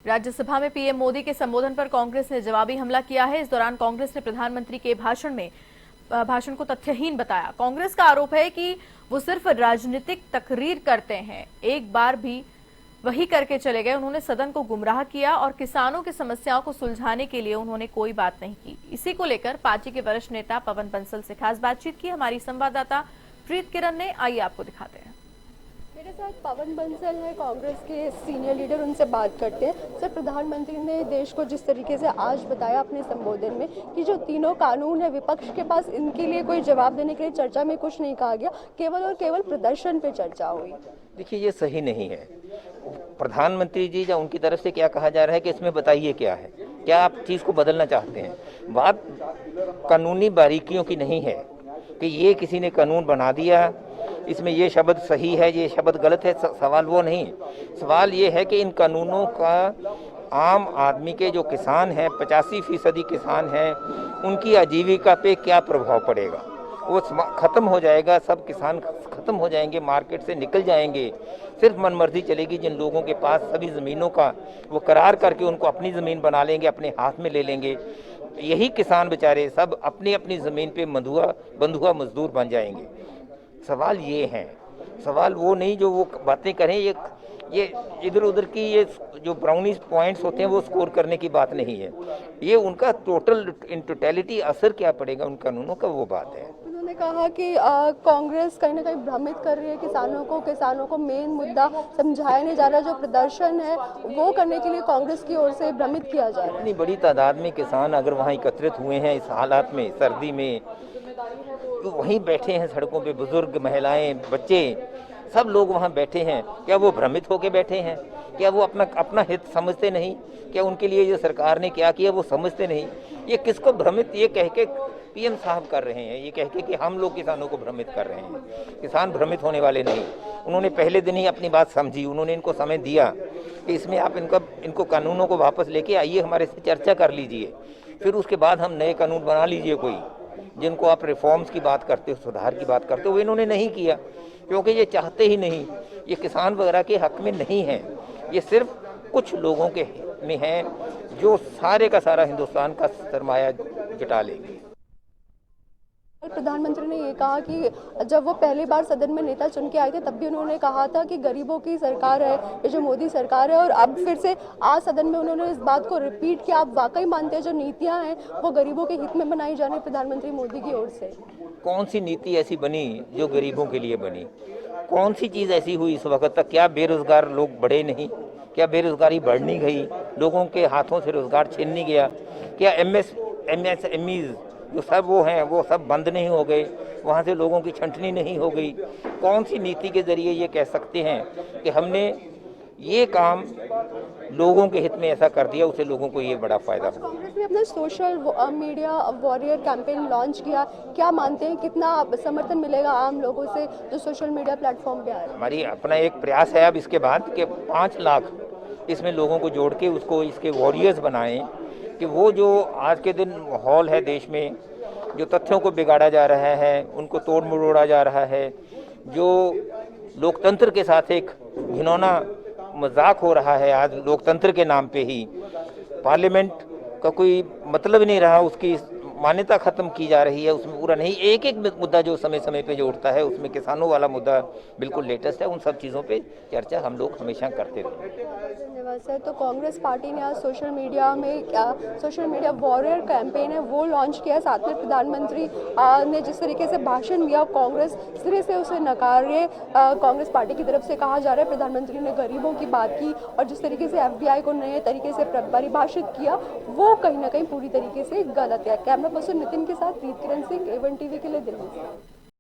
राज्यसभा में पीएम मोदी के संबोधन पर कांग्रेस ने जवाबी हमला किया है। इस दौरान कांग्रेस ने प्रधानमंत्री के भाषण को तथ्यहीन बताया। कांग्रेस का आरोप है कि वो सिर्फ राजनीतिक तकरीर करते हैं, एक बार भी वही करके चले गए। उन्होंने सदन को गुमराह किया और किसानों की समस्याओं को सुलझाने के लिए उन्होंने कोई बात नहीं की। इसी को लेकर पार्टी के वरिष्ठ नेता पवन बंसल से खास बातचीत की हमारी संवाददाता प्रीत किरण ने। आइए आपको दिखाते हैं। मेरे साथ पवन बंसल है, कांग्रेस के सीनियर लीडर, उनसे बात करते हैं। सर, प्रधानमंत्री ने देश को जिस तरीके से आज बताया अपने संबोधन में कि जो तीनों कानून है, विपक्ष के पास इनके लिए कोई जवाब देने के लिए चर्चा में कुछ नहीं कहा गया, केवल और केवल प्रदर्शन पे चर्चा हुई। देखिए, ये सही नहीं है। प्रधानमंत्री जी या उनकी तरफ से क्या कहा जा रहा है कि इसमें बताइए क्या है, क्या आप चीज़ को बदलना चाहते हैं। बात कानूनी बारीकियों की नहीं है कि ये किसी ने कानून बना दिया, इसमें ये शब्द सही है, ये शब्द गलत है। सवाल वो नहीं, सवाल ये है कि इन कानूनों का आम आदमी के जो किसान हैं, 85% किसान हैं, उनकी आजीविका पे क्या प्रभाव पड़ेगा। वो ख़त्म हो जाएगा, सब किसान ख़त्म हो जाएंगे, मार्केट से निकल जाएंगे। सिर्फ मनमर्जी चलेगी। जिन लोगों के पास सभी ज़मीनों का वो करार करके उनको अपनी ज़मीन बना लेंगे, अपने हाथ में ले लेंगे। यही किसान बेचारे सब अपनी अपनी ज़मीन पे बंधुआ मजदूर बन जाएंगे। सवाल ये है, सवाल वो नहीं जो वो बातें करें। ये इधर उधर की ये जो ब्राउनीज पॉइंट्स होते हैं वो स्कोर करने की बात नहीं है। ये उनका टोटलिटी असर क्या पड़ेगा उन कानूनों का, वो बात है। उन्होंने कहा कि कांग्रेस कहीं ना कहीं भ्रमित कर रही है किसानों को मेन मुद्दा समझाया नहीं जा रहा। जो प्रदर्शन है वो करने के लिए कांग्रेस की ओर से भ्रमित किया जा रहा है। इतनी बड़ी तादाद में किसान अगर वहाँ एकत्रित हुए हैं इस हालात में, सर्दी में, तो वहीं बैठे हैं सड़कों पे, बुजुर्ग, महिलाएं, बच्चे, सब लोग वहाँ बैठे हैं। क्या वो भ्रमित होकर बैठे हैं? क्या वो अपना हित समझते नहीं? क्या उनके लिए जो सरकार ने क्या किया वो समझते नहीं? ये किसको भ्रमित ये कह के पीएम साहब कर रहे हैं, ये कह के कि हम लोग किसानों को भ्रमित कर रहे हैं। किसान भ्रमित होने वाले नहीं। उन्होंने पहले दिन ही अपनी बात समझी। उन्होंने इनको समय दिया कि इसमें आप इनको कानूनों को वापस लेके आइए, हमारे से चर्चा कर लीजिए, फिर उसके बाद हम नए कानून बना लीजिए कोई। जिनको आप रिफॉर्म्स की बात करते हो, सुधार की बात करते हो, वो इन्होंने नहीं किया क्योंकि ये चाहते ही नहीं। ये किसान वगैरह के हक में नहीं है, ये सिर्फ कुछ लोगों के में है जो सारे का सारा हिंदुस्तान का सरमाया जुटा लेंगे। प्रधानमंत्री ने ये कहा कि जब वो पहली बार सदन में नेता चुन के आए थे तब भी उन्होंने कहा था कि गरीबों की सरकार है ये जो मोदी सरकार है, और अब फिर से आज सदन में उन्होंने इस बात को रिपीट किया। आप वाकई मानते हैं जो नीतियां हैं वो गरीबों के हित में बनाई जा रही प्रधानमंत्री मोदी की ओर से? कौन सी नीति ऐसी बनी जो गरीबों के लिए बनी? कौन सी चीज़ ऐसी हुई इस वक्त तक? क्या बेरोजगार लोग बढ़े नहीं? क्या बेरोजगारी बढ़ नहीं गई? लोगों के हाथों से रोजगार छीन नहीं गया? क्या MSMEs जो सब वो हैं वो सब बंद नहीं हो गए? वहाँ से लोगों की छंटनी नहीं हो गई? कौन सी नीति के जरिए ये कह सकते हैं कि हमने ये काम लोगों के हित में ऐसा कर दिया, उससे लोगों को ये बड़ा फायदा? कांग्रेस ने अपना social media warrior campaign launch किया, क्या मानते हैं कितना समर्थन मिलेगा आम लोगों से जो सोशल मीडिया प्लेटफॉर्म पे आ रहे हैं? हमारी अपना एक प्रयास है अब इसके बाद कि 5 लाख इसमें लोगों को जोड़ के उसको इसके वॉरियर्स बनाएं कि वो जो आज के दिन माहौल है देश में, जो तथ्यों को बिगाड़ा जा रहा है, उनको तोड़ मरोड़ा जा रहा है, जो लोकतंत्र के साथ एक घिनौना मजाक हो रहा है, आज लोकतंत्र के नाम पे ही पार्लियामेंट का कोई मतलब नहीं रहा, उसकी मान्यता खत्म की जा रही है, उसमें पूरा नहीं। एक एक मुद्दा जो समय समय पे जो उठता है उसमें किसानों वाला मुद्दा बिल्कुल लेटेस्ट है। उन सब चीज़ों पे चर्चा हम लोग हमेशा करते रहे। धन्यवाद सर। तो कांग्रेस पार्टी ने आज सोशल मीडिया वॉरियर कैंपेन है वो लॉन्च किया। साथ में प्रधानमंत्री ने जिस तरीके से भाषण दिया कांग्रेस सिरे से उसे नकार रही है। कांग्रेस पार्टी की तरफ से कहा जा रहा है प्रधानमंत्री ने गरीबों की बात की और जिस तरीके से FBI को नए तरीके से परिभाषित किया वो कहीं ना कहीं पूरी तरीके से गलत है। कैमरा पर्सन नितिन के साथ प्रीत किरण सिंह, A1 TV के लिए दिल्ली से।